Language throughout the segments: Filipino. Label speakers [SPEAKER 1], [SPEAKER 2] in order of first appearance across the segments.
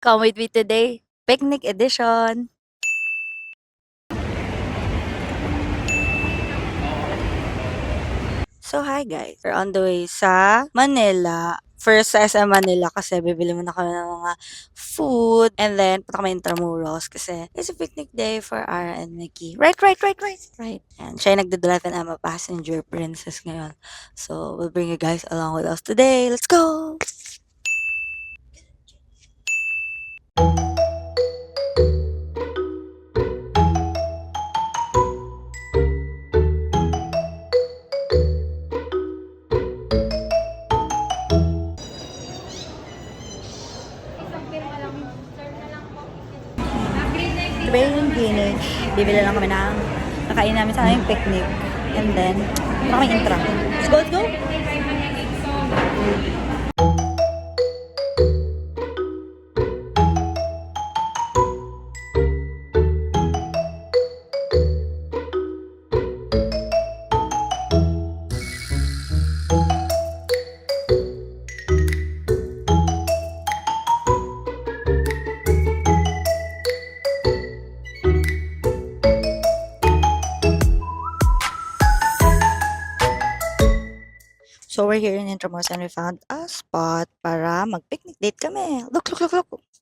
[SPEAKER 1] Come with me today, picnic edition. So hi guys, we're on the way sa Manila. First sa SM Manila kasi bibili muna kami ng mga food and then punta kami Intramuros kasi it's a picnic day for Ara and Mickey. Right. And siya yung nagdadrive and I'm a passenger princess ngayon. So we'll bring you guys along with us today. Let's go! Diba yung Greenwich, bibili lang kami ng kakain namin sa aming picnic. And then, punta kami Intra. Let's go! So we're here in Intramuros and we found a spot para mag-picnic date kami. Look!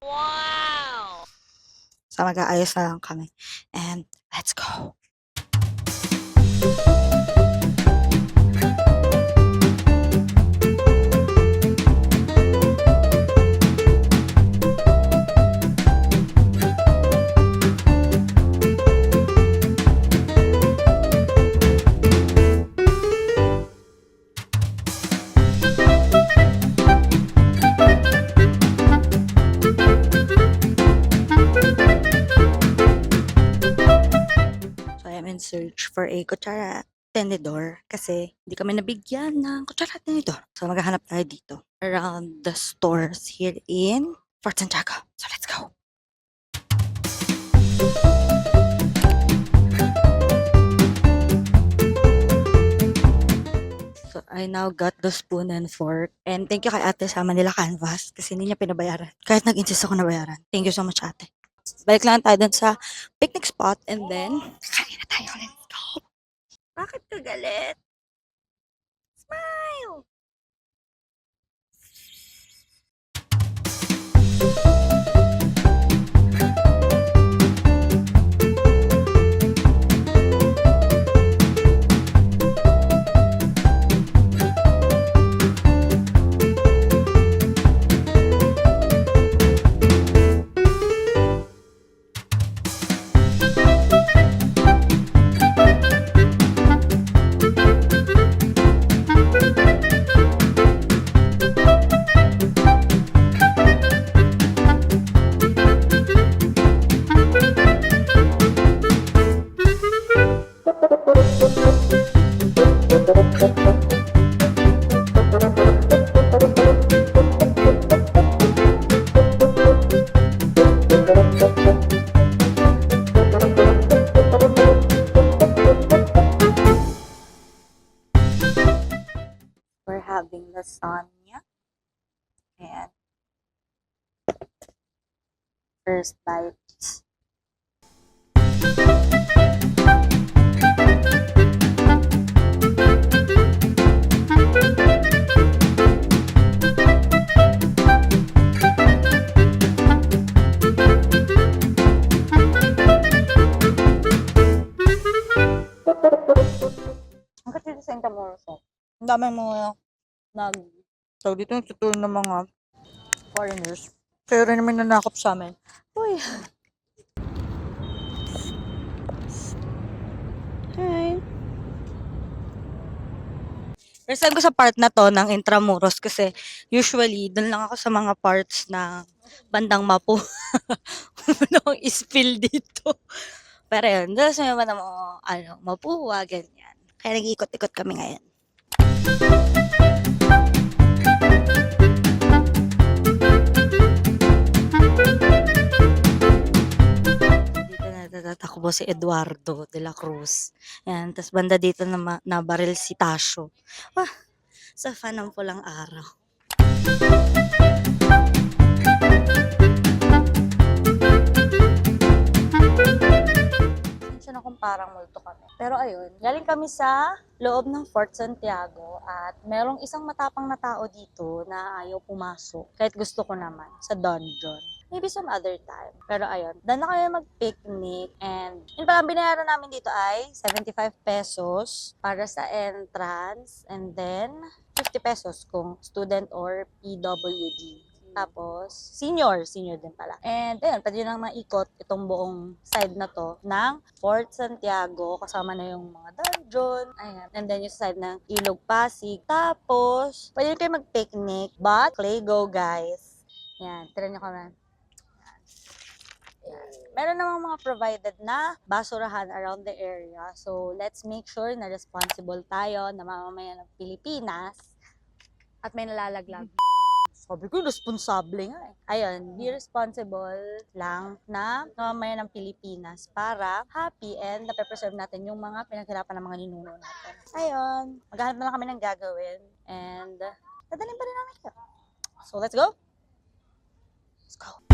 [SPEAKER 1] Wow! So mag-aayos na lang kami. And let's go! In search for a kutsara tenedor kasi hindi kami nabigyan ng kutsara tenedor. So maghahanap tayo dito around the stores here in Fort Santiago. So let's go! So I now got the spoon and fork. And thank you kay ate sa Manila Canvas kasi hindi niya pinabayaran. Kahit nag-insist ako na bayaran. Thank you so much ate. Balik lang tayo dun sa picnic spot and then kain na tayo. Let's go! Bakit ka galit? Smile! We're having lasagna and first bites. Ang kasi sa Intramuros. Ang daming mga tawag dito nagtutulong ng mga foreigners. Kaya rin naman nanakop sa amin. Uy! Hi! First time ko sa part na to ng Intramuros kasi usually doon lang ako sa mga parts na bandang Mapu. Ano spill dito. Pero yun, doon sa mga Mapua, ganyan. Kaya nag-iikot-ikot kami ngayon. Dito natatakbo si Eduardo de la Cruz. Yan, tas banda dito na baril si Tasho. Sa fan ng pulang araw. Pero ayun, galing kami sa loob ng Fort Santiago at merong isang matapang na tao dito na ayaw pumasok. Kahit gusto ko naman, sa dungeon. Maybe some other time. Pero ayun, doon na kami mag-picnic and yun pala, ang binayaran namin dito ay 75 pesos para sa entrance and then 50 pesos kung student or PWD. Tapos, senior din pala. And ayun, pwede nang maikot itong buong side na to ng Fort Santiago. Kasama na yung mga dungeon. Ayan. And then yung side ng Ilog Pasig. Tapos, pwede kayo mag-picnic. But, play go guys. Yan, tira nyo kami. Meron namang mga provided na basurahan around the area. So, let's make sure na responsible tayo na mamamayan ng Pilipinas at may nalalaglag. Sabi ko, responsable nga eh. Ayun, be responsible lang na mamamayan ng Pilipinas para happy and nape-preserve natin yung mga pinaghirapan ng mga ninuno natin. Ayun, maghahanap na lang kami ng gagawin and dadalhin pa rin namin kayo. So, let's go! Let's go!